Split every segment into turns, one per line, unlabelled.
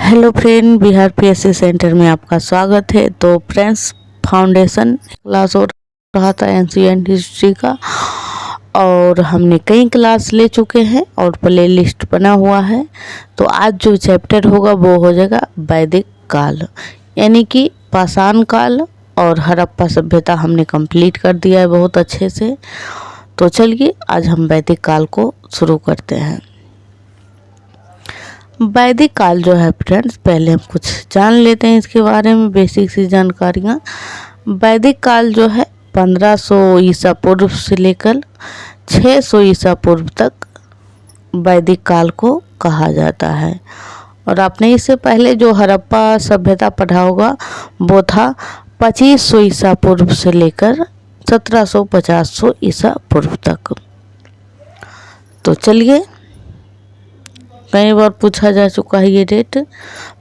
Hello friend, Bihar PSC centre में आपका स्वागत है। तो फ्रेंड्स, फाउंडेशन क्लास हो रहा था एंशिएंट हिस्ट्री का, और हमने कई क्लास ले चुके हैं और प्ले लिस्ट बना हुआ है। तो आज जो चैप्टर होगा वो हो जाएगा वैदिक काल, यानी कि पाषाण काल। और हड़प्पा सभ्यता हमने कंप्लीट कर दिया है बहुत अच्छे से। तो चलिए आज हम वैदिक काल को शुरू करते हैं। वैदिक काल जो है फ्रेंड्स, पहले हम कुछ जान लेते हैं इसके बारे में, बेसिक सी जानकारियाँ। वैदिक काल जो है 1500 ईसा पूर्व से लेकर 600 ईसा पूर्व तक वैदिक काल को कहा जाता है। और आपने इससे पहले जो हड़प्पा सभ्यता पढ़ा होगा वो था 2500 ईसा पूर्व से लेकर 1750 ईसा पूर्व तक। तो चलिए, कई बार पूछा जा चुका है ये डेट,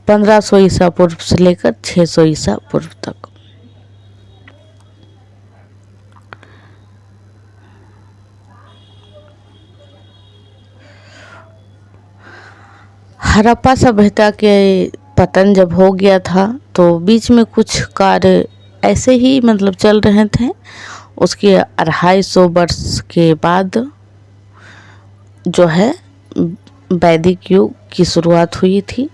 1500 ईसा पूर्व से लेकर 600 ईसा पूर्व तक। हड़प्पा सभ्यता के पतन जब हो गया था तो बीच में कुछ कार्य ऐसे ही चल रहे थे। उसके 250 वर्ष के बाद जो है वैदिक युग की शुरुआत हुई थी।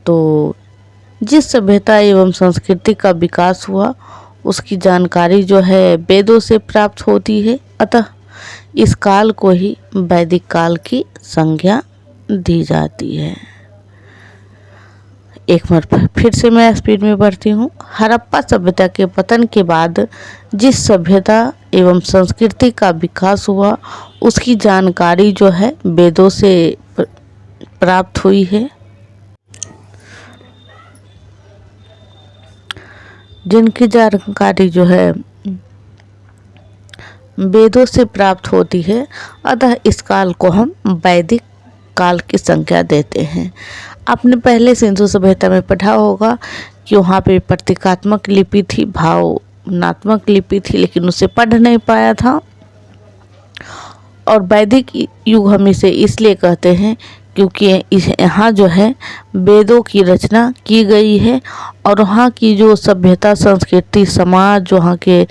तो जिस सभ्यता एवं संस्कृति का विकास हुआ उसकी जानकारी जो है वेदों से प्राप्त होती है, अतः इस काल को ही वैदिक काल की संज्ञा दी जाती है। एक बार फिर से मैं स्पीड में बढ़ती हूँ। हड़प्पा सभ्यता के पतन के बाद जिस सभ्यता एवं संस्कृति का विकास हुआ उसकी जानकारी जो है वेदों से प्राप्त हुई है। जिनकी जानकारी जो है वेदों से प्राप्त होती है, अतः इस काल को हम वैदिक काल की संज्ञा देते हैं। आपने पहले सिंधु सभ्यता में पढ़ा होगा कि वहाँ पे प्रतीकात्मक लिपि थी, भावनात्मक लिपि थी, लेकिन उसे पढ़ नहीं पाया था। और वैदिक युग हम इसे इसलिए कहते हैं क्योंकि यहाँ जो है वेदों की रचना की गई है और वहाँ की जो सभ्यता, संस्कृति, समाज, वहाँ के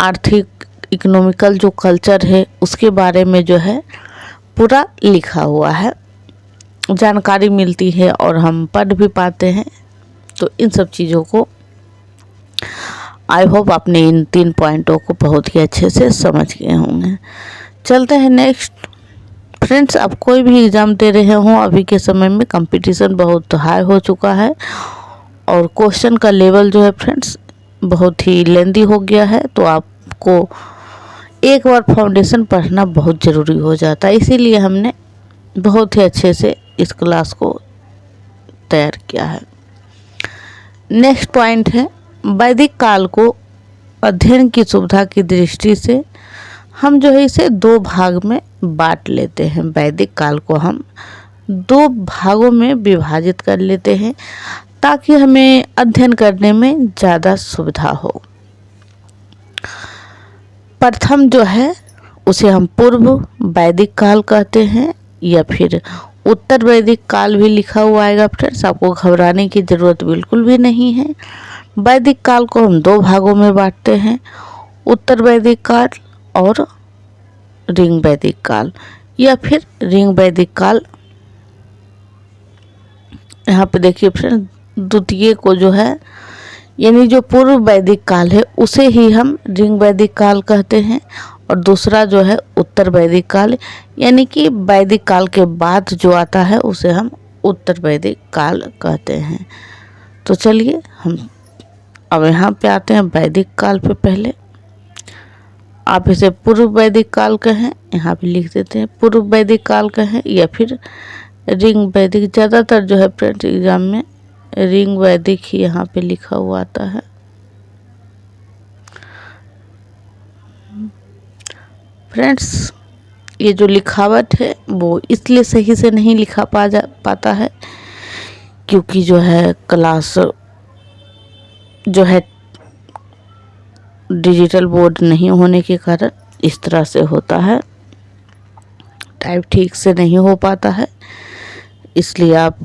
आर्थिक, इकोनॉमिकल जो कल्चर है उसके बारे में जो है पूरा लिखा हुआ है, जानकारी मिलती है और हम पढ़ भी पाते हैं। तो इन सब चीज़ों को आई होप आपने इन 3 पॉइंटों को बहुत ही अच्छे से समझ गए होंगे। चलते हैं नेक्स्ट। फ्रेंड्स, आप कोई भी एग्ज़ाम दे रहे हों, अभी के समय में कंपटीशन बहुत हाई हो चुका है और क्वेश्चन का लेवल जो है फ्रेंड्स बहुत ही लेंदी हो गया है। तो आपको एक बार फाउंडेशन पढ़ना बहुत ज़रूरी हो जाता है, इसीलिए हमने बहुत ही अच्छे से इस क्लास को तैयार किया है। नेक्स्ट पॉइंट है, वैदिक काल को अध्ययन की सुविधा की दृष्टि से हम जो है इसे 2 भाग में बांट लेते हैं। वैदिक काल को हम 2 भागों में विभाजित कर लेते हैं ताकि हमें अध्ययन करने में ज़्यादा सुविधा हो। प्रथम जो है उसे हम पूर्व वैदिक काल कहते हैं या फिर उत्तर वैदिक काल भी लिखा हुआ आएगा। फ्रेंड्स, आपको घबराने की ज़रूरत बिल्कुल भी नहीं है। वैदिक काल को हम 2 भागों में बांटते हैं, उत्तर वैदिक काल और ऋग वैदिक काल या फिर ऋग वैदिक काल। यहाँ पे देखिए फ्रेंड्स, द्वितीय को जो है यानी जो पूर्व वैदिक काल है उसे ही हम ऋग वैदिक काल कहते हैं और दूसरा जो है उत्तर वैदिक काल, यानी कि वैदिक काल के बाद जो आता है उसे हम उत्तर वैदिक काल कहते हैं। तो चलिए हम अब यहाँ पे आते हैं वैदिक काल पे। पहले आप इसे पूर्व वैदिक काल कहें, यहाँ पे लिख देते हैं पूर्व वैदिक काल कहें या फिर ऋग वैदिक। ज़्यादातर जो है फ्रेंड्स एग्जाम में ऋग वैदिक ही यहाँ पे लिखा हुआ आता है। फ्रेंड्स, ये जो लिखावट है वो इसलिए सही से नहीं लिखा पाता है क्योंकि जो है क्लास जो है डिजिटल बोर्ड नहीं होने के कारण इस तरह से होता है, टाइप ठीक से नहीं हो पाता है। इसलिए आप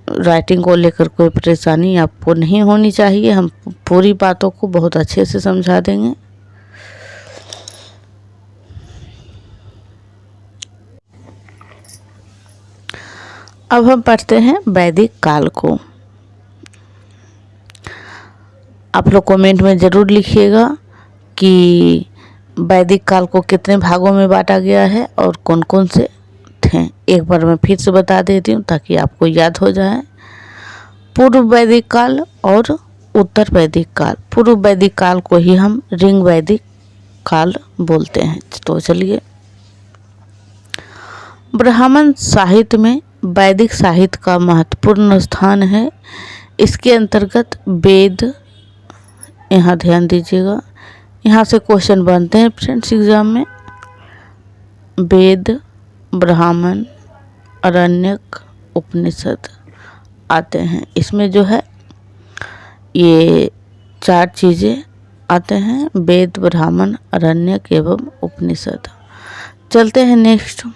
राइटिंग को लेकर कोई परेशानी आपको नहीं होनी चाहिए। हम पूरी बातों को बहुत अच्छे से समझा देंगे। अब हम पढ़ते हैं वैदिक काल को। आप लोग कमेंट में ज़रूर लिखिएगा कि वैदिक काल को कितने भागों में बांटा गया है और कौन कौन से थे। एक बार मैं फिर से बता देती हूँ ताकि आपको याद हो जाए। पूर्व वैदिक काल और उत्तर वैदिक काल। पूर्व वैदिक काल को ही हम ऋग वैदिक काल बोलते हैं। तो चलिए, ब्राह्मण साहित्य में वैदिक साहित्य का महत्वपूर्ण स्थान है। इसके अंतर्गत वेद, यहाँ ध्यान दीजिएगा, यहाँ से क्वेश्चन बनते हैं फ्रेंड्स एग्जाम में। वेद, ब्राह्मण, आरण्यक, उपनिषद आते हैं। इसमें जो है ये 4 चीज़ें आते हैं, वेद, ब्राह्मण, आरण्यक एवं उपनिषद। चलते हैं नेक्स्ट।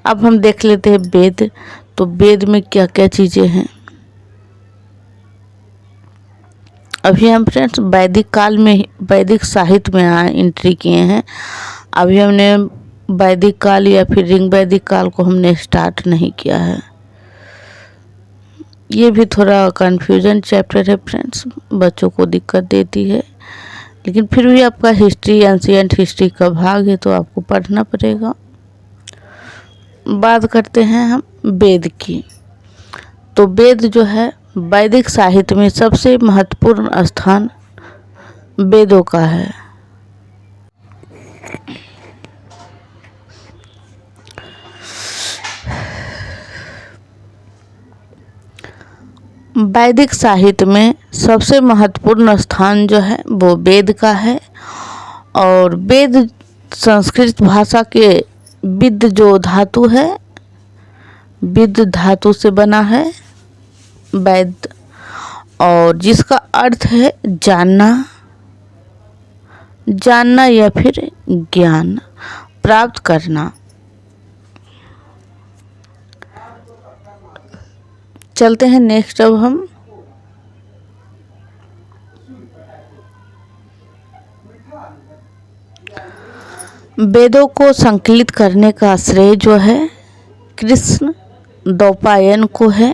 अब हम देख लेते हैं वेद। तो वेद में क्या क्या चीज़ें हैं। अभी हम फ्रेंड्स वैदिक काल में, वैदिक साहित्य में एंट्री किए हैं। अभी हमने वैदिक काल या फिर ऋग वैदिक काल को हमने स्टार्ट नहीं किया है। ये भी थोड़ा कन्फ्यूजन चैप्टर है फ्रेंड्स, बच्चों को दिक्कत देती है, लेकिन फिर भी आपका हिस्ट्री, एंशिएंट हिस्ट्री का भाग है तो आपको पढ़ना पड़ेगा। बात करते हैं हम वेद की। तो वेद जो है वैदिक साहित्य में सबसे महत्वपूर्ण स्थान वेदों का है। वैदिक साहित्य में सबसे महत्वपूर्ण स्थान जो है वो वेद का है। और वेद संस्कृत भाषा के विद जो धातु है, विद धातु से बना है वेद, और जिसका अर्थ है जानना, जानना या फिर ज्ञान प्राप्त करना। चलते हैं नेक्स्ट। अब हम वेदों को संकलित करने का श्रेय जो है कृष्ण द्वैपायन को है,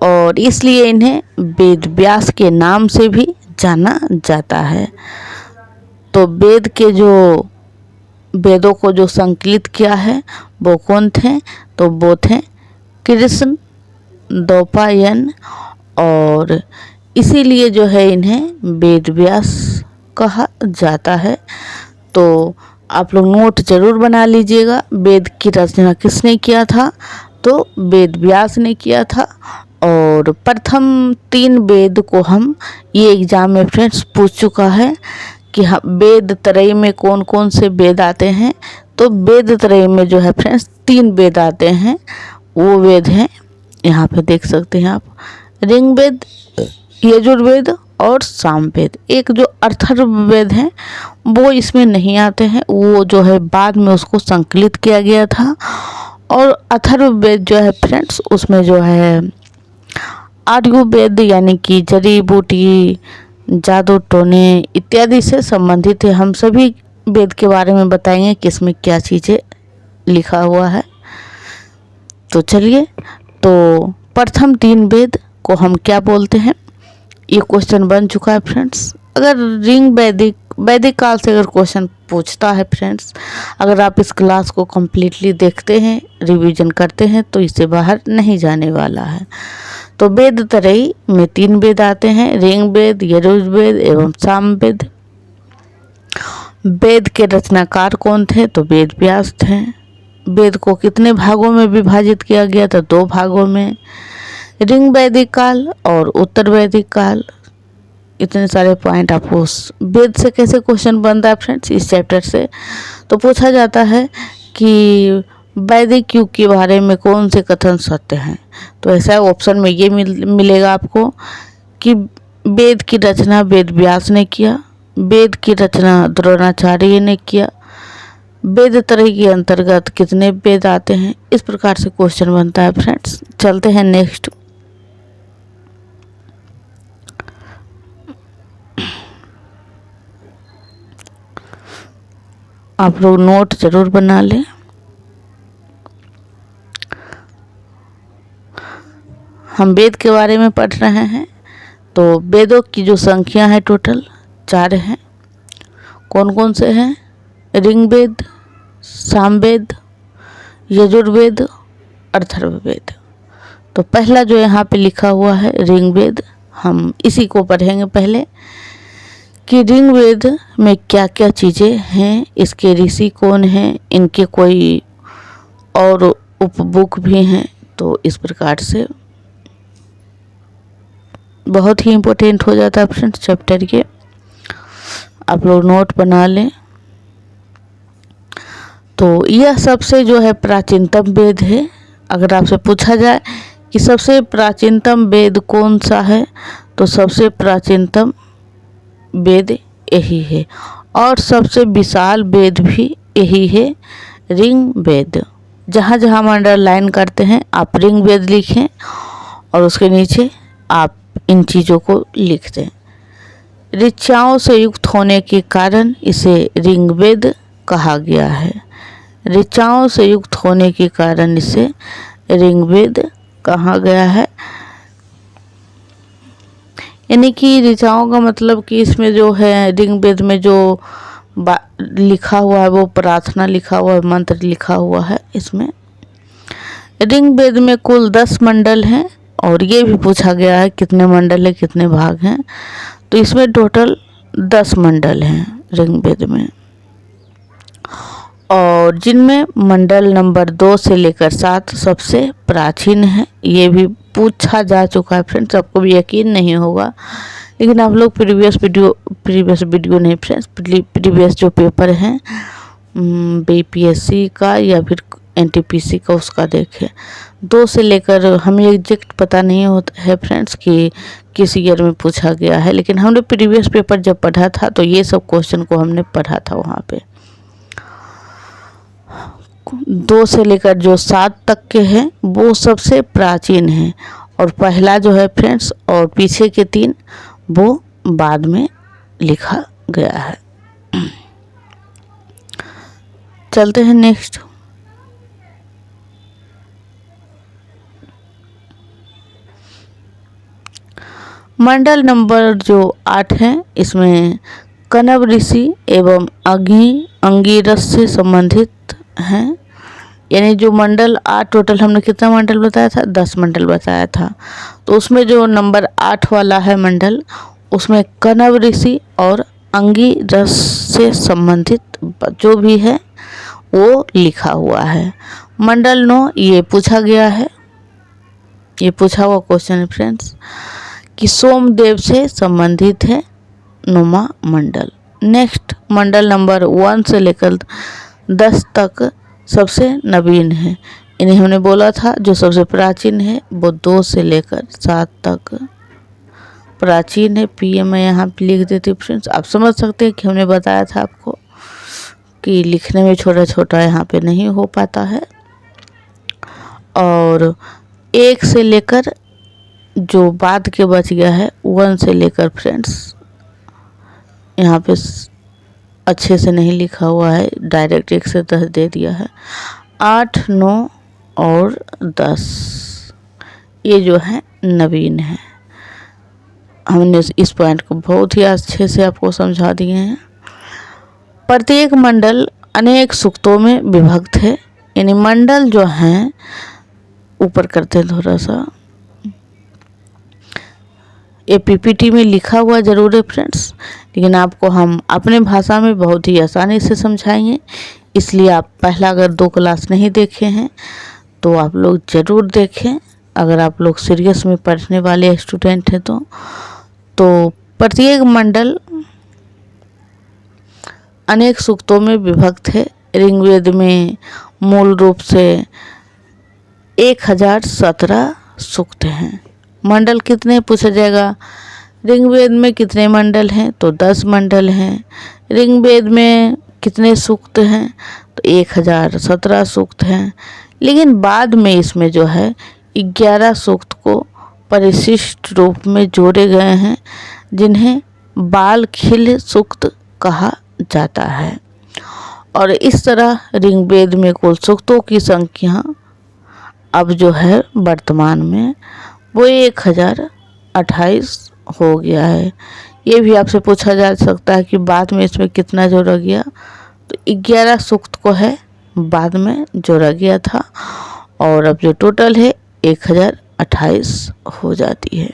और इसलिए इन्हें वेद व्यास के नाम से भी जाना जाता है। तो वेद के जो वेदों को जो संकलित किया है वो कौन थे? तो वो थे कृष्ण द्वैपायन, और इसीलिए जो है इन्हें वेद व्यास कहा जाता है। तो आप लोग नोट जरूर बना लीजिएगा। वेद की रचना किसने किया था? तो वेद व्यास ने किया था। और प्रथम 3 वेद को हम, ये एग्जाम में फ्रेंड्स पूछ चुका है कि वेद त्रय में कौन कौन से वेद आते हैं। तो वेद त्रय में जो है फ्रेंड्स 3 वेद आते हैं। वो वेद हैं, यहाँ पे देख सकते हैं आप, ऋग्वेद, यजुर्वेद और सामवेद। एक जो अथर्ववेद है वो इसमें नहीं आते हैं, वो जो है बाद में उसको संकलित किया गया था। और अथर्ववेद जो है फ्रेंड्स उसमें जो है आयुर्वेद यानी कि जड़ी बूटी, जादू टोने इत्यादि से संबंधित है। हम सभी वेद के बारे में बताएंगे कि इसमें क्या चीज़ें लिखा हुआ है। तो चलिए, तो प्रथम 3 वेद को हम क्या बोलते हैं? ये क्वेश्चन बन चुका है फ्रेंड्स। अगर वैदिक काल से अगर क्वेश्चन पूछता है फ्रेंड्स, अगर आप इस क्लास को कम्प्लीटली देखते हैं, रिवीजन करते हैं, तो इससे बाहर नहीं जाने वाला है। तो वेद त्रयी में 3 वेद आते हैं, ऋग्वेद, यजुर्वेद एवं सामवेद। वेद के रचनाकार कौन थे? तो वेद व्यास थे। वेद को कितने भागों में विभाजित किया गया था? 2 भागों में, ऋग वैदिक काल और उत्तर वैदिक काल। इतने सारे पॉइंट आपको वेद से कैसे क्वेश्चन बनता है फ्रेंड्स इस चैप्टर से? तो पूछा जाता है कि वैदिक युग के बारे में कौन से कथन सत्य हैं? तो ऐसा ऑप्शन में ये मिलेगा आपको कि वेद की रचना वेद व्यास ने किया, वेद की रचना द्रोणाचार्य ने किया, वेद त्रयी के अंतर्गत कितने वेद आते हैं, इस प्रकार से क्वेश्चन बनता है फ्रेंड्स। चलते हैं नेक्स्ट। आप लोग नोट जरूर बना लें। हम वेद के बारे में पढ़ रहे हैं। तो वेदों की जो संख्या है टोटल 4 हैं। कौन कौन से हैं? ऋग्वेद, सामवेद, यजुर्वेद, अथर्ववेद। तो पहला जो यहाँ पे लिखा हुआ है ऋग्वेद, हम इसी को पढ़ेंगे पहले कि ऋग्वेद में क्या क्या चीज़ें हैं, इसके ऋषि कौन हैं, इनके कोई और उपबुक भी हैं। तो इस प्रकार से बहुत ही इम्पोर्टेंट हो जाता है फ्रेंड्स चैप्टर के। आप लोग नोट बना लें। तो यह सबसे जो है प्राचीनतम वेद है। अगर आपसे पूछा जाए कि सबसे प्राचीनतम वेद कौन सा है, तो सबसे प्राचीनतम वेद यही है। और सबसे विशाल वेद भी यही है, ऋग्वेद। जहाँ जहाँ हम अंडरलाइन करते हैं आप ऋग्वेद लिखें और उसके नीचे आप इन चीज़ों को लिख दें। ऋचाओं से युक्त होने के कारण इसे ऋग्वेद कहा गया है। ऋचाओं से युक्त होने के कारण इसे ऋग्वेद कहा गया है। यानी कि ऋचाओं का मतलब कि इसमें जो है ऋग्वेद में जो लिखा हुआ है वो प्रार्थना लिखा हुआ है, मंत्र लिखा हुआ है इसमें। ऋग्वेद में कुल 10 मंडल हैं और ये भी पूछा गया है कितने मंडल है, कितने भाग हैं। तो इसमें टोटल 10 मंडल हैं ऋग्वेद में, और जिनमें मंडल नंबर 2 से लेकर 7 सबसे प्राचीन है। ये भी पूछा जा चुका है फ्रेंड्स, आपको भी यकीन नहीं होगा, लेकिन आप लोग प्रीवियस वीडियो नहीं फ्रेंड्स, प्रीवियस जो पेपर हैं बीपीएससी का या फिर एनटीपीसी का, उसका देखें। 2 से लेकर हमें एग्जैक्ट पता नहीं होता है फ्रेंड्स कि किस ईयर में पूछा गया है, लेकिन हमने प्रीवियस पेपर जब पढ़ा था तो ये सब क्वेश्चन को हमने पढ़ा था वहाँ पे। 2 से लेकर जो 7 तक के हैं वो सबसे प्राचीन हैं, और पहला जो है फ्रेंड्स और पीछे के 3 वो बाद में लिखा गया है। चलते हैं नेक्स्ट। मंडल नंबर जो 8 है इसमें कण्व ऋषि एवं अंगिरस से संबंधित हैं। यानी जो मंडल 8, टोटल हमने कितना मंडल बताया था? 10 मंडल बताया था। तो उसमें जो नंबर 8 वाला है मंडल, उसमें कण्व ऋषि और अंगिरस से संबंधित जो भी है वो लिखा हुआ है। मंडल 9 ये पूछा गया है, ये पूछा हुआ क्वेश्चन है फ्रेंड्स कि सोमदेव से संबंधित है 9वां मंडल। नेक्स्ट मंडल नंबर 1 से लेकर 10 तक सबसे नवीन है। इन्हें हमने बोला था जो सबसे प्राचीन है वो 2 से लेकर 7 तक प्राचीन है। पीएम मैं यहाँ पे लिख देती फ्रेंड्स, आप समझ सकते हैं कि हमने बताया था आपको कि लिखने में छोटा छोटा यहाँ पे नहीं हो पाता है। और 1 से लेकर जो बाद के बच गया है 1 से लेकर फ्रेंड्स यहाँ पे अच्छे से नहीं लिखा हुआ है, डायरेक्ट 1 से 10 दे दिया है। 8, 9 और 10 ये जो है नवीन है। हमने इस पॉइंट को बहुत ही अच्छे से आपको समझा दिए हैं। प्रत्येक मंडल अनेक सूक्तों में विभक्त है। यानी मंडल जो हैं, ऊपर करते हैं थोड़ा सा, ये पीपीटी में लिखा हुआ ज़रूर है फ्रेंड्स, लेकिन आपको हम अपने भाषा में बहुत ही आसानी से समझाएंगे। इसलिए आप पहला अगर 2 क्लास नहीं देखे हैं तो आप लोग ज़रूर देखें, अगर आप लोग सीरियस में पढ़ने वाले स्टूडेंट हैं तो प्रत्येक मंडल अनेक सूक्तों में विभक्त है। ऋग्वेद में मूल रूप से 1017 सूक्त हैं। मंडल कितने पूछा जाएगा? ऋग्वेद में कितने मंडल हैं? तो 10 मंडल हैं। ऋग्वेद में कितने सूक्त हैं, तो 1017 सूक्त हैं। लेकिन बाद में इसमें जो है 11 सूक्त को परिशिष्ट रूप में जोड़े गए हैं, जिन्हें बाल खिल सूक्त कहा जाता है। और इस तरह ऋग्वेद में कुल सूक्तों की संख्या अब जो है वर्तमान में वो 1028 हो गया है। ये भी आपसे पूछा जा सकता है कि बाद में इसमें कितना जोड़ा गया, तो 11 सूक्त को है बाद में जोड़ा गया था, और अब जो टोटल है 1028 हो जाती है।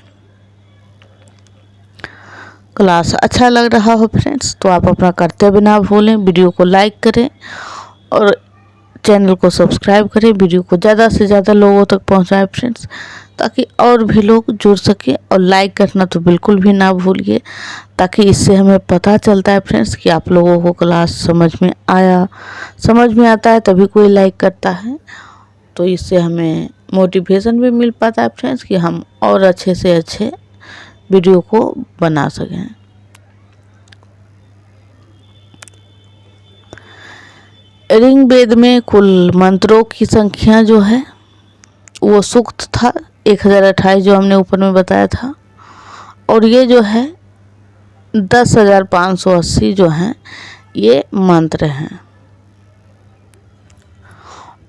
क्लास अच्छा लग रहा हो फ्रेंड्स तो आप अपना कर्तव्य ना भूलें, वीडियो को लाइक करें और चैनल को सब्सक्राइब करें, वीडियो को ज़्यादा से ज़्यादा लोगों तक पहुंचाएं फ्रेंड्स, ताकि और भी लोग जुड़ सके। और लाइक करना तो बिल्कुल भी ना भूलिए, ताकि इससे हमें पता चलता है फ्रेंड्स कि आप लोगों को क्लास समझ में आता है, तभी कोई लाइक करता है। तो इससे हमें मोटिवेशन भी मिल पाता है फ्रेंड्स कि हम और अच्छे से अच्छे वीडियो को बना सकें। ऋग्वेद में कुल मंत्रों की संख्या जो है वो सूक्त था 1028 जो हमने ऊपर में बताया था, और ये जो है 10,580 जो हैं ये मंत्र हैं।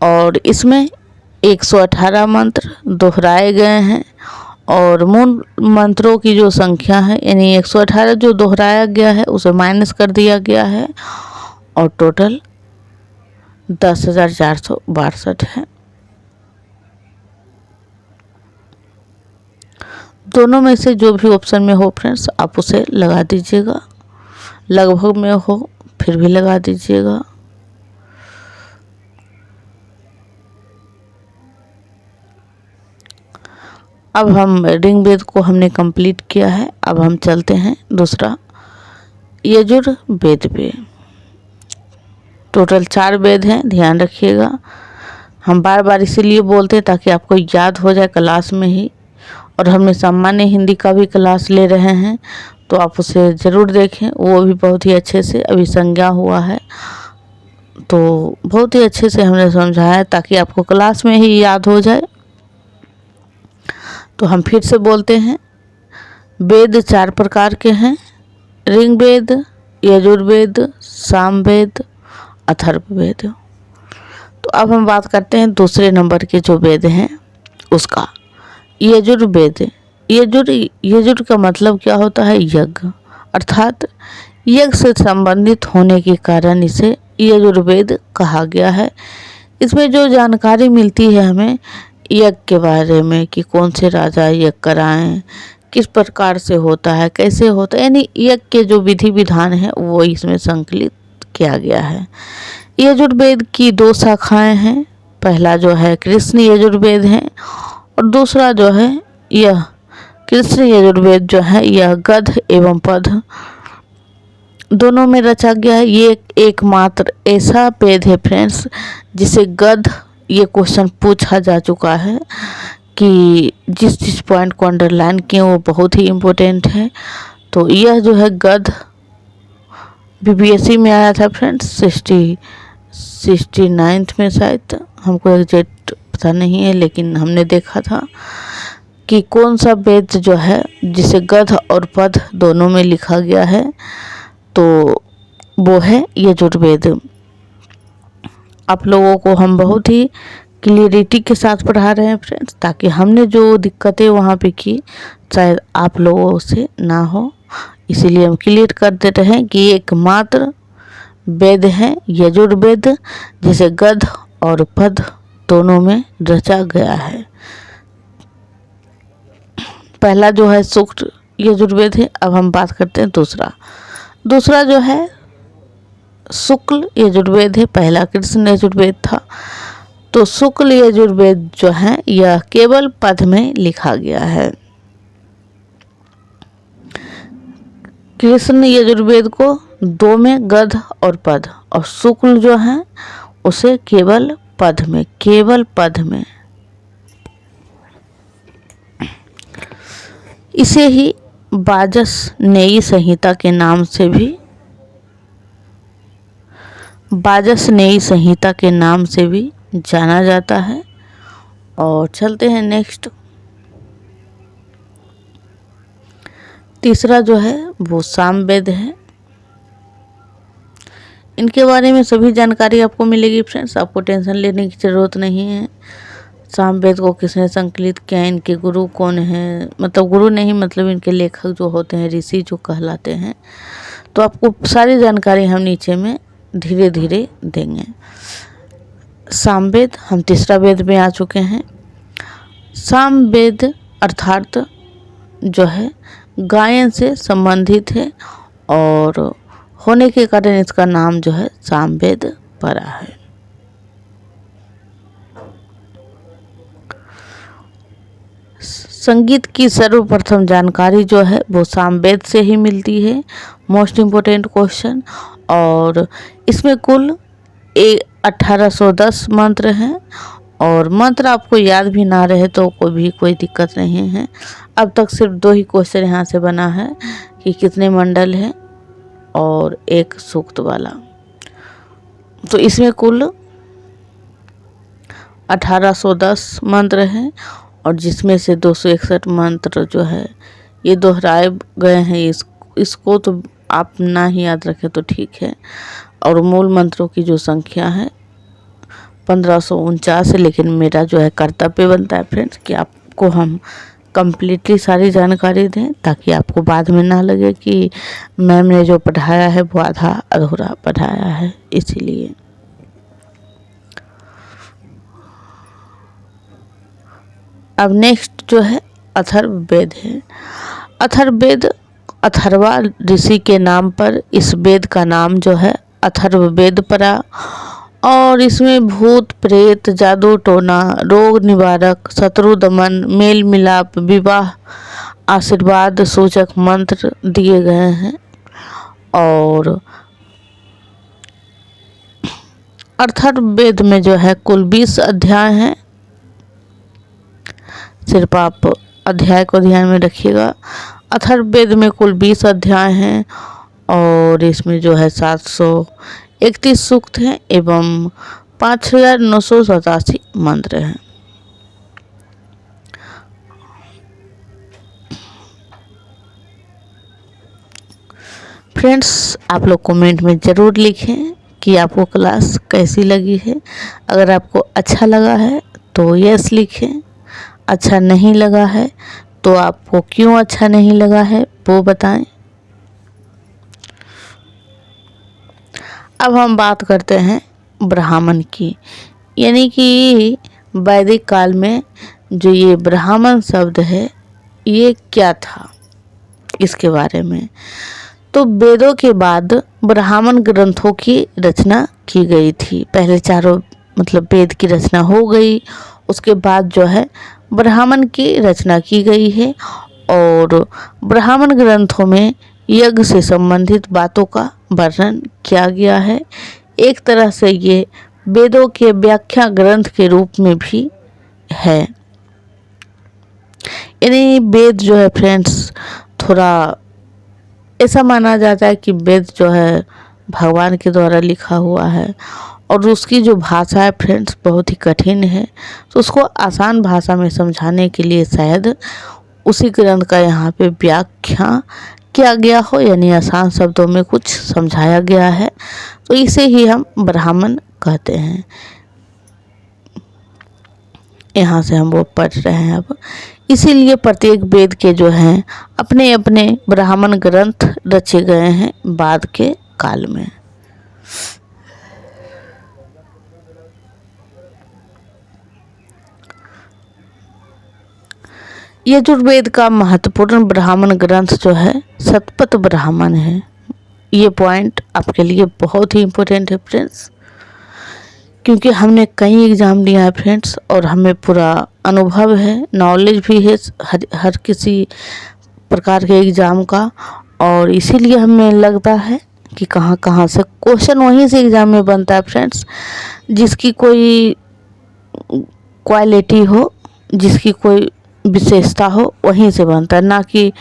और इसमें 118 मंत्र दोहराए गए हैं, और मूल मंत्रों की जो संख्या है यानी 118 जो दोहराया गया है उसे माइनस कर दिया गया है, और टोटल 10,462 है। दोनों में से जो भी ऑप्शन में हो फ्रेंड्स आप उसे लगा दीजिएगा, लगभग में हो फिर भी लगा दीजिएगा। अब हम ऋग्वेद को हमने कंप्लीट किया है। अब हम चलते हैं दूसरा यजुर्वेद पे। टोटल 4 वेद हैं, ध्यान रखिएगा। हम बार बार इसीलिए बोलते हैं ताकि आपको याद हो जाए क्लास में ही। और हमने सामान्य हिंदी का भी क्लास ले रहे हैं, तो आप उसे ज़रूर देखें, वो भी बहुत ही अच्छे से अभी संज्ञा हुआ है, तो बहुत ही अच्छे से हमने समझाया है ताकि आपको क्लास में ही याद हो जाए। तो हम फिर से बोलते हैं, वेद 4 प्रकार के हैं, ऋग्वेद, यजुर्वेद, सामवेद, अथर्ववेद। तो अब हम बात करते हैं दूसरे नंबर के जो वेद हैं उसका, यजुर्वेद। यजुर का मतलब क्या होता है? यज्ञ, अर्थात यज्ञ से संबंधित होने के कारण इसे यजुर्वेद कहा गया है। इसमें जो जानकारी मिलती है हमें यज्ञ के बारे में कि कौन से राजा यज्ञ कराएं, किस प्रकार से होता है, कैसे होता है, यानी यज्ञ के जो विधि विधान है वो इसमें संकलित किया गया है। यजुर्वेद की 2 शाखाएं हैं, पहला जो है कृष्ण यजुर्वेद है, और दूसरा जो है यह कृष्ण यजुर्वेद जो है यह गद्य एवं पद्य दोनों में रचा गया है। ये एकमात्र ऐसा वेद है फ्रेंड्स जिसे गद्य, ये क्वेश्चन पूछा जा चुका है कि जिस पॉइंट को अंडरलाइन किए वो बहुत ही इम्पोर्टेंट है। तो यह जो है गद्य बीपीएससी में आया था फ्रेंड्स 69th में, शायद हमको एग्जैक्ट पता नहीं है, लेकिन हमने देखा था कि कौन सा वेद जो है जिसे गद्य और पद्य दोनों में लिखा गया है, तो वो है यजुर्वेद। आप लोगों को हम बहुत ही क्लियरिटी के साथ पढ़ा रहे हैं फ्रेंड्स, ताकि हमने जो दिक्कतें वहाँ पे की शायद आप लोगों से ना हो, इसीलिए हम क्लियर कर देते हैं कि एकमात्र वेद है यजुर्वेद जिसे गद्य और पद्य दोनों में रचा गया है। पहला जो है सूक्त यजुर्वेद है। अब हम बात करते हैं दूसरा जो है शुक्ल यजुर्वेद है। पहला कृष्ण यजुर्वेद था, तो शुक्ल यजुर्वेद जो है यह केवल पद में लिखा गया है। कृष्ण यजुर्वेद को 2 में गद्य और पद, और शुक्ल जो है उसे केवल पद में। इसे ही वाजसनेयी संहिता के नाम से भी वाजसनेयी संहिता के नाम से भी जाना जाता है। और चलते हैं नेक्स्ट। तीसरा जो है वो सामवेद है। इनके बारे में सभी जानकारी आपको मिलेगी फ्रेंड्स, आपको टेंशन लेने की ज़रूरत नहीं है। सामवेद को किसने संकलित किया, इनके गुरु कौन है, मतलब गुरु नहीं, मतलब इनके लेखक जो होते हैं, ऋषि जो कहलाते हैं, तो आपको सारी जानकारी हम नीचे में धीरे धीरे देंगे। सामवेद, हम तीसरा वेद में आ चुके हैं। सामवेद अर्थात जो है गायन से संबंधित है और होने के कारण इसका नाम जो है सामवेद पड़ा है। संगीत की सर्वप्रथम जानकारी जो है वो सामवेद से ही मिलती है। Most important question. और इसमें कुल 1810 मंत्र हैं और मंत्र आपको याद भी ना रहे तो कोई दिक्कत नहीं है। अब तक सिर्फ 2 ही क्वेश्चन यहाँ से बना है कि कितने मंडल हैं और एक सूक्त वाला। तो इसमें कुल 1810 मंत्र हैं और जिसमें से 261 मंत्र जो है ये दोहराए गए हैं। इसको तो आप ना ही याद रखें तो ठीक है। और मूल मंत्रों की जो संख्या है 1549 है। लेकिन मेरा जो है कर्तव्य बनता है फ्रेंड्स कि आपको हम कंप्लीटली सारी जानकारी दें, ताकि आपको बाद में ना लगे कि मैम ने जो पढ़ाया है वो आधा अधूरा पढ़ाया है। इसीलिए अब नेक्स्ट जो है अथर्ववेद है। अथर्ववेद अथर्वा ऋषि के नाम पर इस वेद का नाम जो है अथर्ववेद पड़ा। और इसमें भूत प्रेत, जादू टोना, रोग निवारक, शत्रु दमन, मेल मिलाप, विवाह, आशीर्वाद सूचक मंत्र दिए गए हैं। और अथर्ववेद में जो है कुल 20 अध्याय हैं। सिर्फ आप अध्याय को ध्यान में रखिएगा। अथर्ववेद में कुल 20 अध्याय हैं और इसमें जो है 731 सूक्त हैं एवं 5987 मंत्र हैं। फ्रेंड्स, आप लोग कमेंट में ज़रूर लिखें कि आपको क्लास कैसी लगी है। अगर आपको अच्छा लगा है तो यस लिखें, अच्छा नहीं लगा है तो आपको क्यों अच्छा नहीं लगा है वो बताएं। अब हम बात करते हैं ब्राह्मण की, यानी कि वैदिक काल में जो ये ब्राह्मण शब्द है ये क्या था, इसके बारे में। तो वेदों के बाद ब्राह्मण ग्रंथों की रचना की गई थी। पहले चारों मतलब वेद की रचना हो गई, उसके बाद जो है ब्राह्मण की रचना की गई है। और ब्राह्मण ग्रंथों में यज्ञ से संबंधित बातों का वर्णन किया गया है। एक तरह से ये वेदों के व्याख्या ग्रंथ के रूप में भी है। यानी वेद जो है फ्रेंड्स, थोड़ा ऐसा माना जाता है कि वेद जो है भगवान के द्वारा लिखा हुआ है और उसकी जो भाषा है फ्रेंड्स बहुत ही कठिन है। तो उसको आसान भाषा में समझाने के लिए शायद उसी ग्रंथ का यहाँ पे व्याख्या किया गया हो, यानी आसान शब्दों में कुछ समझाया गया है। तो इसे ही हम ब्राह्मण कहते हैं। यहाँ से हम वो पढ़ रहे हैं अब। इसीलिए प्रत्येक वेद के जो हैं अपने अपने ब्राह्मण ग्रंथ रचे गए हैं बाद के काल में। यजुर्वेद का महत्वपूर्ण ब्राह्मण ग्रंथ जो है शतपथ ब्राह्मण है। ये पॉइंट आपके लिए बहुत ही इम्पोर्टेंट है फ्रेंड्स, क्योंकि हमने कई एग्ज़ाम दिया है फ्रेंड्स और हमें पूरा अनुभव है, नॉलेज भी है हर किसी प्रकार के एग्ज़ाम का। और इसीलिए हमें लगता है कि कहाँ कहाँ से क्वेश्चन वहीं से एग्ज़ाम में बनता है फ्रेंड्स, जिसकी कोई क्वालिटी हो, जिसकी कोई विशेषता हो, वहीं से बनता है। ना कि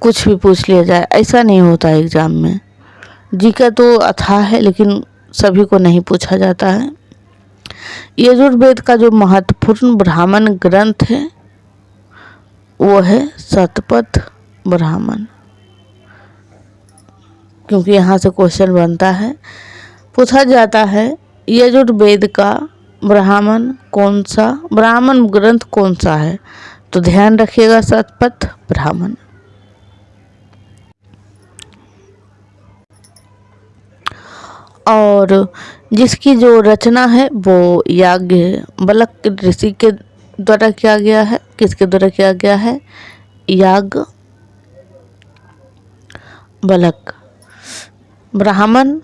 कुछ भी पूछ लिया जाए, ऐसा नहीं होता है एग्ज़ाम में। जी का तो अथाह है लेकिन सभी को नहीं पूछा जाता है। यजुर्वेद का जो महत्वपूर्ण ब्राह्मण ग्रंथ है वो है शतपथ ब्राह्मण, क्योंकि यहाँ से क्वेश्चन बनता है, पूछा जाता है यजुर्वेद का ब्राह्मण ग्रंथ कौन सा है, तो ध्यान रखिएगा शतपथ ब्राह्मण। और जिसकी जो रचना है वो याज्ञवल्क्य ऋषि के द्वारा किया गया है। किसके द्वारा किया गया है? याज्ञवल्क्य। ब्राह्मण,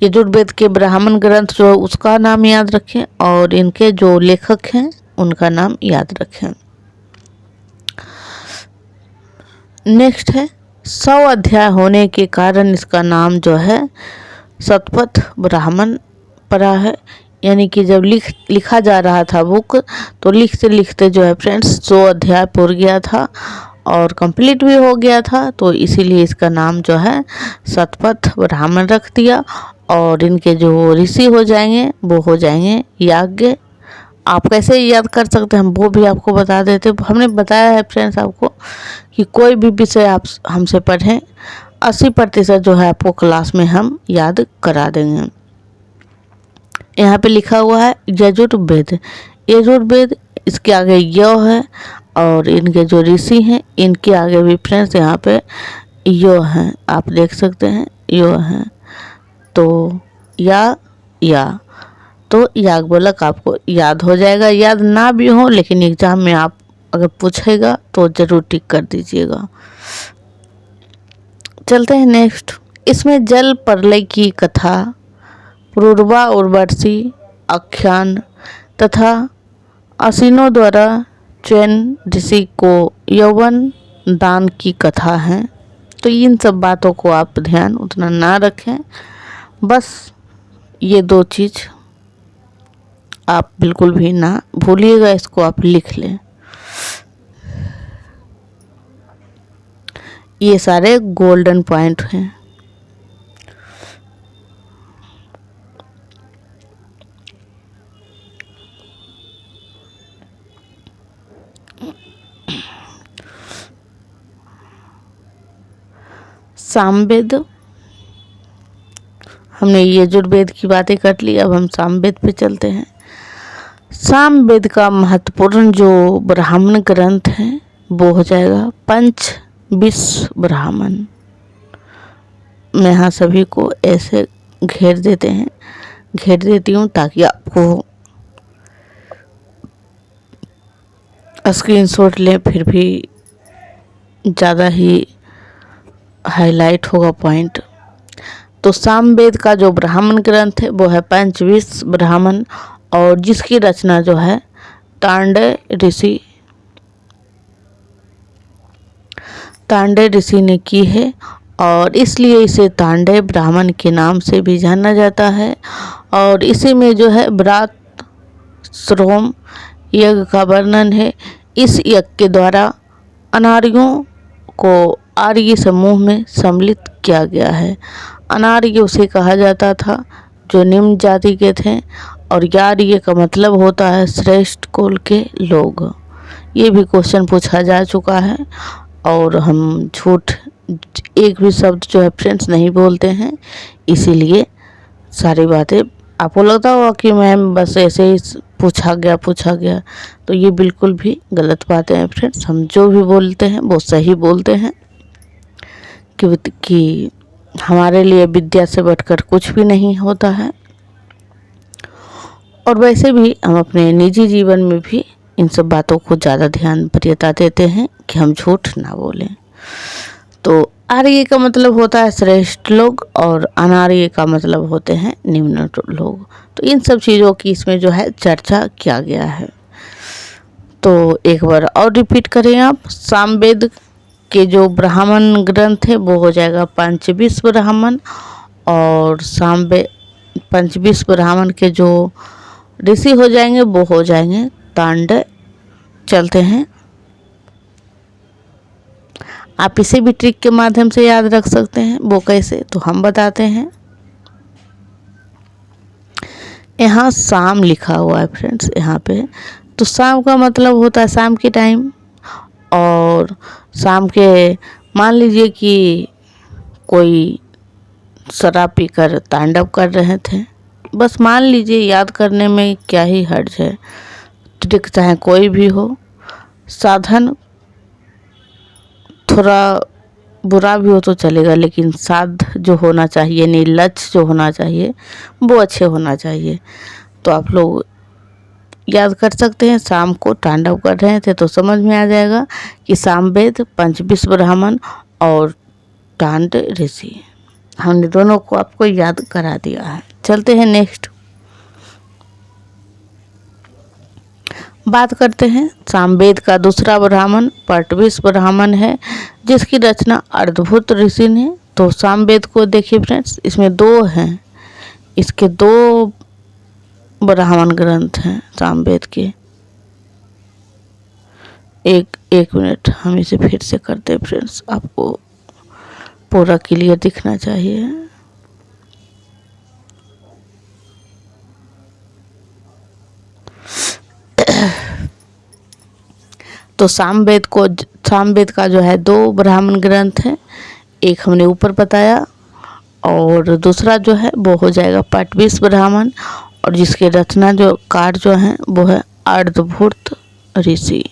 यजुर्वेद के ब्राह्मण ग्रंथ जो उसका नाम याद रखें और इनके जो लेखक हैं उनका नाम याद रखें। नेक्स्ट है 100 अध्याय होने के कारण इसका नाम जो है शतपथ ब्राह्मण पड़ा है। यानी कि जब लिखा जा रहा था बुक, तो लिखते लिखते जो है फ्रेंड्स 100 अध्याय पूरा गया था और कंप्लीट भी हो गया था, तो इसीलिए इसका नाम जो है शतपथ ब्राह्मण रख दिया। और इनके जो ऋषि हो जाएंगे वो हो जाएंगे याज्ञ। आप कैसे याद कर सकते हैं वो भी आपको बता देते। हमने बताया है फ्रेंड्स आपको कि कोई भी विषय आप हमसे पढ़ें 80% जो है आपको क्लास में हम याद करा देंगे। यहाँ पे लिखा हुआ है यजुर्वेद। यजुर्वेद, इसके आगे यो है और इनके जो ऋषि हैं इनके आगे भी फ्रेंड्स यहाँ पे यो है, आप देख सकते हैं यो है। तो तो याज्ञवल्क्य आपको याद हो जाएगा। याद ना भी हो लेकिन एग्जाम में आप अगर पूछेगा तो जरूर टिक कर दीजिएगा। चलते हैं नेक्स्ट। इसमें जल प्रलय की कथा, पूर्वा उर्वशी आख्यान तथा असीनों द्वारा चैन ऋषि को यौवन दान की कथा है। तो इन सब बातों को आप ध्यान उतना ना रखें, बस ये 2 चीज़ आप बिल्कुल भी ना भूलिएगा, इसको आप लिख लें। ये सारे गोल्डन पॉइंट हैं। सामवेद, हमने यजुर्वेद की बातें कर ली, अब हम सामवेद पे चलते हैं। सामवेद का महत्वपूर्ण जो ब्राह्मण ग्रंथ है वो हो जाएगा पंचविंश ब्राह्मण। मैं यहाँ सभी को ऐसे घेर देती हूँ ताकि आपको स्क्रीनशॉट लें, फिर भी ज़्यादा ही हाईलाइट होगा पॉइंट। तो सामवेद का जो ब्राह्मण ग्रंथ है वो है पंचविंश ब्राह्मण, और जिसकी रचना जो है तांडय ऋषि ने की है, और इसलिए इसे तांडय ब्राह्मण के नाम से भी जाना जाता है। और इसी में जो है व्रात श्रोम यज्ञ का वर्णन है। इस यज्ञ के द्वारा अनार्यों को आर्य समूह में सम्मिलित किया गया है। अनार्य उसे कहा जाता था जो निम्न जाति के थे, और यार्य का मतलब होता है श्रेष्ठ कुल के लोग। ये भी क्वेश्चन पूछा जा चुका है, और हम झूठ एक भी शब्द जो है फ्रेंड्स नहीं बोलते हैं, इसीलिए सारी बातें आपको लगता होगा कि मैम बस ऐसे ही पूछा गया, तो ये बिल्कुल भी गलत बातें हैं फ्रेंड्स। हम जो भी बोलते हैं वो सही बोलते हैं, कि हमारे लिए विद्या से बढ़कर कुछ भी नहीं होता है। और वैसे भी हम अपने निजी जीवन में भी इन सब बातों को ज़्यादा ध्यान वरीयता देते हैं कि हम झूठ ना बोलें। तो आर्य का मतलब होता है श्रेष्ठ लोग, और अनार्य का मतलब होते हैं निम्न लोग। तो इन सब चीज़ों की इसमें जो है चर्चा किया गया है। तो एक बार और रिपीट करें आप। सामवेद के जो ब्राह्मण ग्रंथ है वो हो जाएगा पंचविंश ब्राह्मण, और पंचविंश ब्राह्मण के जो ऋषि हो जाएंगे वो हो जाएंगे तांडय। चलते हैं, आप इसे भी ट्रिक के माध्यम से याद रख सकते हैं। वो कैसे, तो हम बताते हैं। यहाँ शाम लिखा हुआ है फ्रेंड्स यहाँ पे, तो शाम का मतलब होता है शाम के टाइम। और शाम के मान लीजिए कि कोई शराब पीकर तांडव कर रहे थे, बस मान लीजिए, याद करने में क्या ही हर्ज है। ट्रिक चाहे कोई भी हो, साधन थोड़ा बुरा भी हो तो चलेगा, लेकिन साध जो होना चाहिए, निर्लज जो होना चाहिए, वो अच्छे होना चाहिए। तो आप लोग याद कर सकते हैं, शाम को तांडव कर रहे थे तो समझ में आ जाएगा कि सामवेद, पंचविश ब्राह्मण और टांड ऋषि, हमने दोनों को आपको याद करा दिया है। चलते हैं नेक्स्ट, बात करते हैं सामवेद का दूसरा ब्राह्मण पर्टविश ब्राह्मण है, जिसकी रचना अर्धभूत ऋषि ने। तो सामवेद को देखिए फ्रेंड्स, इसमें दो हैं, इसके दो ब्राह्मण ग्रंथ हैं सामवेद के। एक मिनट, हम इसे फिर से करते हैं फ्रेंड्स, आपको पूरा क्लियर दिखना चाहिए। तो सामवेद का जो है दो ब्राह्मण ग्रंथ है, एक हमने ऊपर बताया और दूसरा जो है वो हो जाएगा पर्टविश ब्राह्मण, और जिसके रचना जो कार जो है वो है अर्धभूत ऋषि,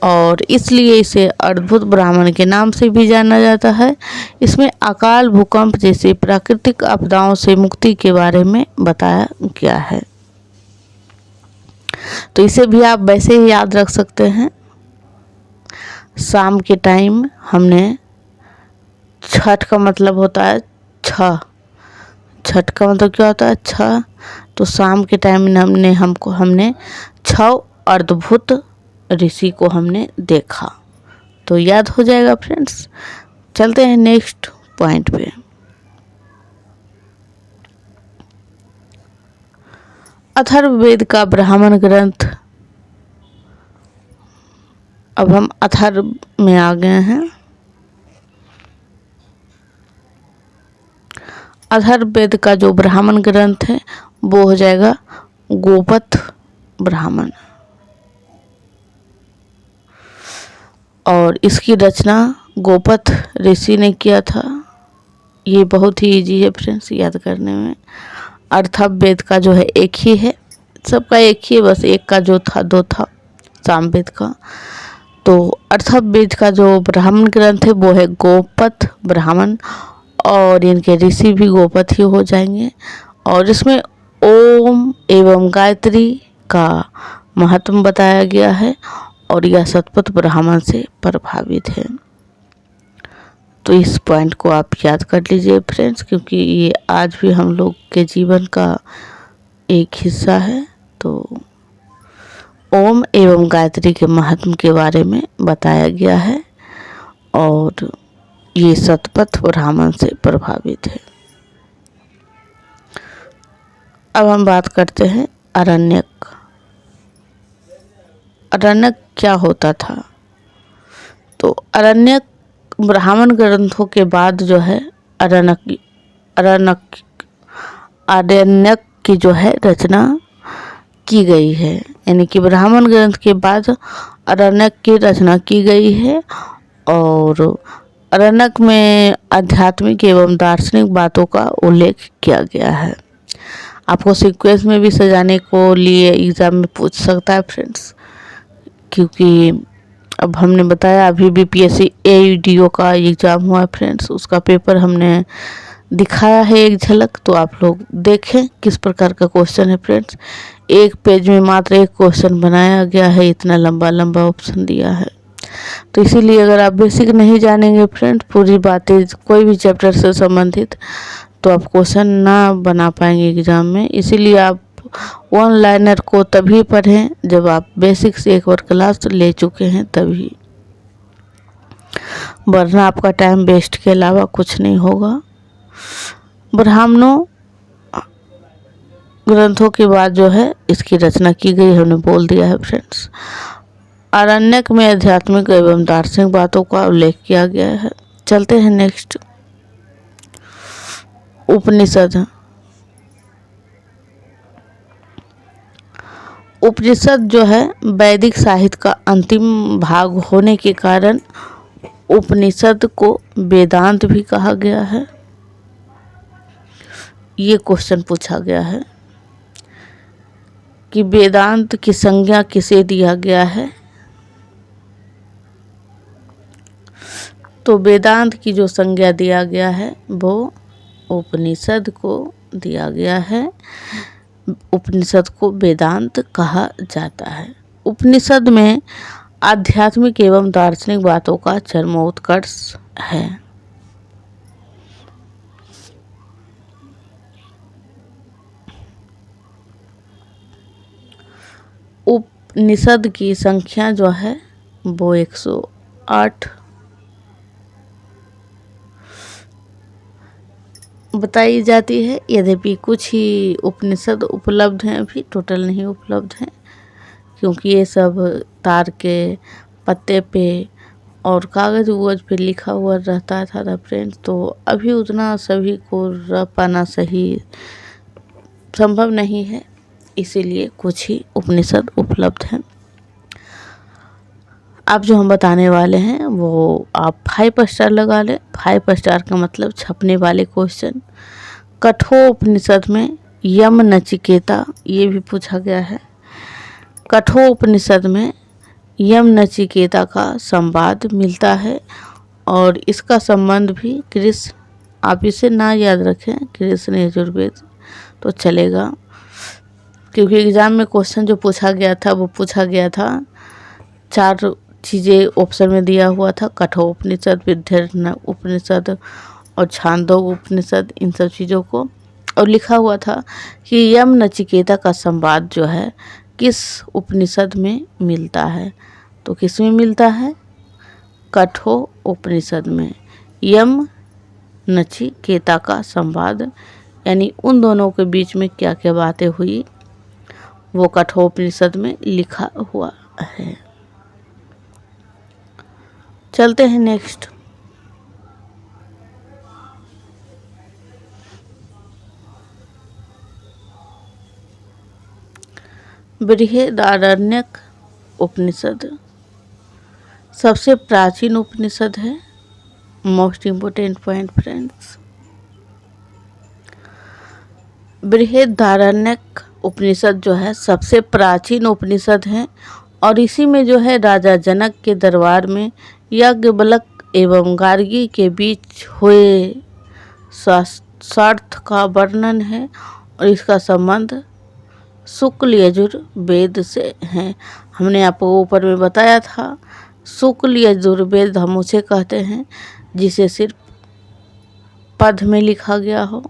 और इसलिए इसे अर्धभूत ब्राह्मण के नाम से भी जाना जाता है। इसमें अकाल, भूकंप जैसी प्राकृतिक आपदाओं से मुक्ति के बारे में बताया गया है। तो इसे भी आप वैसे ही याद रख सकते हैं। शाम के टाइम हमने, छठ का मतलब होता है छह, छठ का मतलब क्या होता है छह, तो शाम के टाइम में हमने छह अर्धभूत ऋषि को हमने देखा, तो याद हो जाएगा फ्रेंड्स। चलते हैं नेक्स्ट पॉइंट पे। अथर्ववेद का ब्राह्मण ग्रंथ, अब हम अथर्व में आ गए हैं। अथर्ववेद का जो ब्राह्मण ग्रंथ है वो हो जाएगा गोपथ ब्राह्मण, और इसकी रचना गोपथ ऋषि ने किया था। ये बहुत ही इजी है फ्रेंड्स याद करने में। अथर्ववेद का जो है एक ही है, सबका एक ही है, बस एक का जो था दो था सामवेद का। तो अथर्ववेद का जो ब्राह्मण ग्रंथ है वो है गोपथ ब्राह्मण, और इनके ऋषि भी गोपथ ही हो जाएंगे। और इसमें ओम एवं गायत्री का महत्व बताया गया है, और यह शतपथ ब्राह्मण से प्रभावित है। तो इस पॉइंट को आप याद कर लीजिए फ्रेंड्स, क्योंकि ये आज भी हम लोग के जीवन का एक हिस्सा है। तो ओम एवं गायत्री के महत्व के बारे में बताया गया है, और ये शतपथ ब्राह्मण से प्रभावित है। अब हम बात करते हैं आरण्यक। आरण्यक क्या होता था? तो आरण्यक ब्राह्मण ग्रंथों के बाद जो है आरण्यक की जो है रचना की गई है, यानी कि ब्राह्मण ग्रंथ के बाद आरण्यक की रचना की गई है। और आरण्यक में आध्यात्मिक एवं दार्शनिक बातों का उल्लेख किया गया है। आपको सीक्वेंस में भी सजाने को लिए एग्ज़ाम में पूछ सकता है फ्रेंड्स, क्योंकि अब हमने बताया अभी BPSC AUDO का एग्ज़ाम हुआ है फ्रेंड्स, उसका पेपर हमने दिखाया है एक झलक, तो आप लोग देखें किस प्रकार का क्वेश्चन है फ्रेंड्स। एक पेज में मात्र एक क्वेश्चन बनाया गया है, इतना लंबा लंबा ऑप्शन दिया है। तो इसीलिए अगर आप बेसिक नहीं जानेंगे फ्रेंड्स पूरी बातें कोई भी चैप्टर से संबंधित, तो आप क्वेश्चन ना बना पाएंगे एग्ज़ाम में। इसीलिए आप वन लाइनर को तभी पढ़ें जब आप बेसिक से एक बार क्लास ले चुके हैं तभी, वरना आपका टाइम वेस्ट के अलावा कुछ नहीं होगा। ब्राह्मणों ग्रंथों के बाद जो है इसकी रचना की गई, हमने बोल दिया है फ्रेंड्स। आरण्यक में आध्यात्मिक एवं दार्शनिक बातों का उल्लेख किया गया है। चलते हैं नेक्स्ट, उपनिषद। उपनिषद जो है वैदिक साहित्य का अंतिम भाग होने के कारण उपनिषद को वेदांत भी कहा गया है। ये क्वेश्चन पूछा गया है कि वेदांत की संज्ञा किसे दिया गया है। तो वेदांत की जो संज्ञा दिया गया है वो उपनिषद को दिया गया है। उपनिषद को वेदांत कहा जाता है। उपनिषद में आध्यात्मिक एवं दार्शनिक बातों का चरमोत्कर्ष है। उपनिषद की संख्या जो है वो 108 बताई जाती है। यद्यपि कुछ ही उपनिषद उपलब्ध हैं, अभी टोटल नहीं उपलब्ध हैं, क्योंकि ये सब तार के पत्ते पे और कागज़ वगज पे लिखा हुआ रहता था फ्रेंड्स। तो अभी उतना सभी को रह पाना सही संभव नहीं है, इसीलिए कुछ ही उपनिषद उपलब्ध हैं। अब जो हम बताने वाले हैं वो आप 5 स्टार लगा लें। 5 स्टार का मतलब छपने वाले क्वेश्चन। कठोपनिषद में यम नचिकेता, ये भी पूछा गया है। कठोपनिषद में यम नचिकेता का संवाद मिलता है और इसका संबंध भी कृष्ण, आप इसे ना याद रखें कृष्ण यजुर्वेद तो चलेगा, क्योंकि एग्ज़ाम में क्वेश्चन जो पूछा गया था वो पूछा गया था 4 चीज़ें ऑप्शन में दिया हुआ था। कठोपनिषद, विद्यारण्य उपनिषद और छांदोग्य उपनिषद, इन सब चीज़ों को, और लिखा हुआ था कि यम नचिकेता का संवाद जो है किस उपनिषद में मिलता है। तो किस में मिलता है? कठो उपनिषद में। यम नचिकेता का संवाद, यानी उन दोनों के बीच में क्या क्या बातें हुई वो कठोपनिषद में लिखा हुआ है। चलते हैं नेक्स्ट। बृहदारण्यक उपनिषद सबसे प्राचीन उपनिषद है। Most important point friends, Brihadaranyaka Upanishad जो है सबसे प्राचीन उपनिषद है और इसी में जो है राजा जनक के दरबार में याज्ञवल्क्य एवं गार्गी के बीच हुए शास्त्रार्थ का वर्णन है और इसका संबंध शुक्ल यजुर्वेद से है। हमने आपको ऊपर में बताया था, शुक्ल यजुर्वेद हम उसे कहते हैं जिसे सिर्फ पद में लिखा गया हो,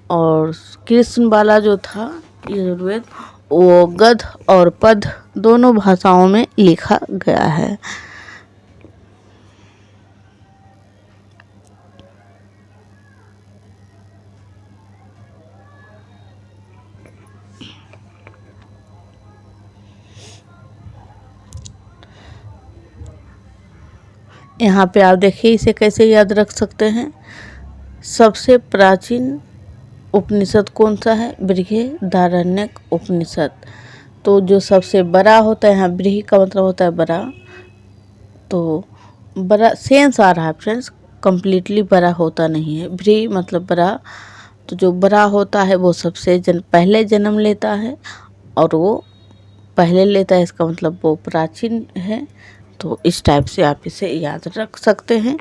और कृष्ण वाला जो था यजुर्वेद वो गद्य और पद दोनों भाषाओं में लिखा गया है। यहाँ पे आप देखिए इसे कैसे याद रख सकते हैं। सबसे प्राचीन उपनिषद कौन सा है? बृहदारण्यक उपनिषद। तो जो सबसे बड़ा होता है, यहाँ बृह का मतलब होता है बड़ा, तो बड़ा सेंस आ रहा है फ्रेंड्स, कम्प्लीटली बड़ा होता नहीं है। बृह मतलब बड़ा, तो जो बड़ा होता है वो सबसे पहले जन्म लेता है और वो पहले लेता है, इसका मतलब वो प्राचीन है। तो इस टाइप से आप इसे याद रख सकते हैं।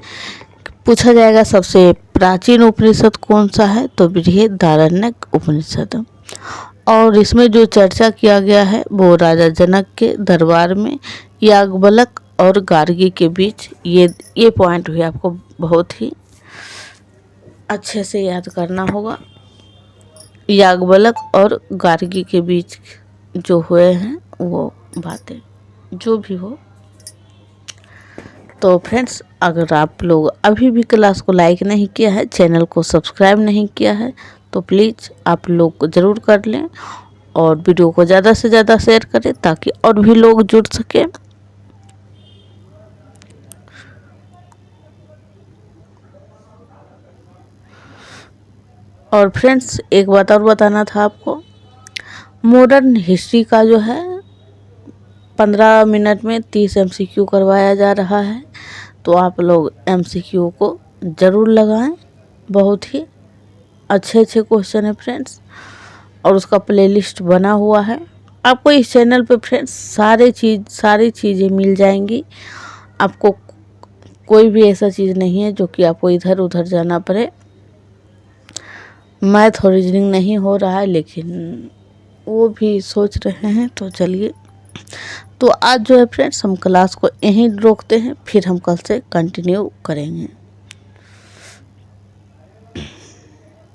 पूछा जाएगा सबसे प्राचीन उपनिषद कौन सा है, तो बृहदारण्यक उपनिषद। और इसमें जो चर्चा किया गया है वो राजा जनक के दरबार में याज्ञवल्क्य और गार्गी के बीच, ये पॉइंट भी आपको बहुत ही अच्छे से याद करना होगा। याज्ञवल्क्य और गार्गी के बीच जो हुए हैं वो बातें, जो भी हो। तो फ्रेंड्स, अगर आप लोग अभी भी क्लास को लाइक नहीं किया है, चैनल को सब्सक्राइब नहीं किया है, तो प्लीज़ आप लोग ज़रूर कर लें और वीडियो को ज़्यादा से ज़्यादा शेयर करें ताकि और भी लोग जुड़ सकें। और फ्रेंड्स, एक बात और बताना था आपको, मॉडर्न हिस्ट्री का जो है 15 मिनट में 30 MCQ करवाया जा रहा है, तो आप लोग MCQ को ज़रूर लगाएं। बहुत ही अच्छे अच्छे क्वेश्चन है फ्रेंड्स, और उसका प्लेलिस्ट बना हुआ है। आपको इस चैनल पे फ्रेंड्स सारी चीज़ें मिल जाएंगी। आपको कोई भी ऐसा चीज़ नहीं है जो कि आपको इधर उधर जाना पड़े। मैथ और रीजनिंग नहीं हो रहा है, लेकिन वो भी सोच रहे हैं, तो चलिए। तो आज जो है फ्रेंड्स हम क्लास को यहीं रोकते हैं, फिर हम कल से कंटिन्यू करेंगे।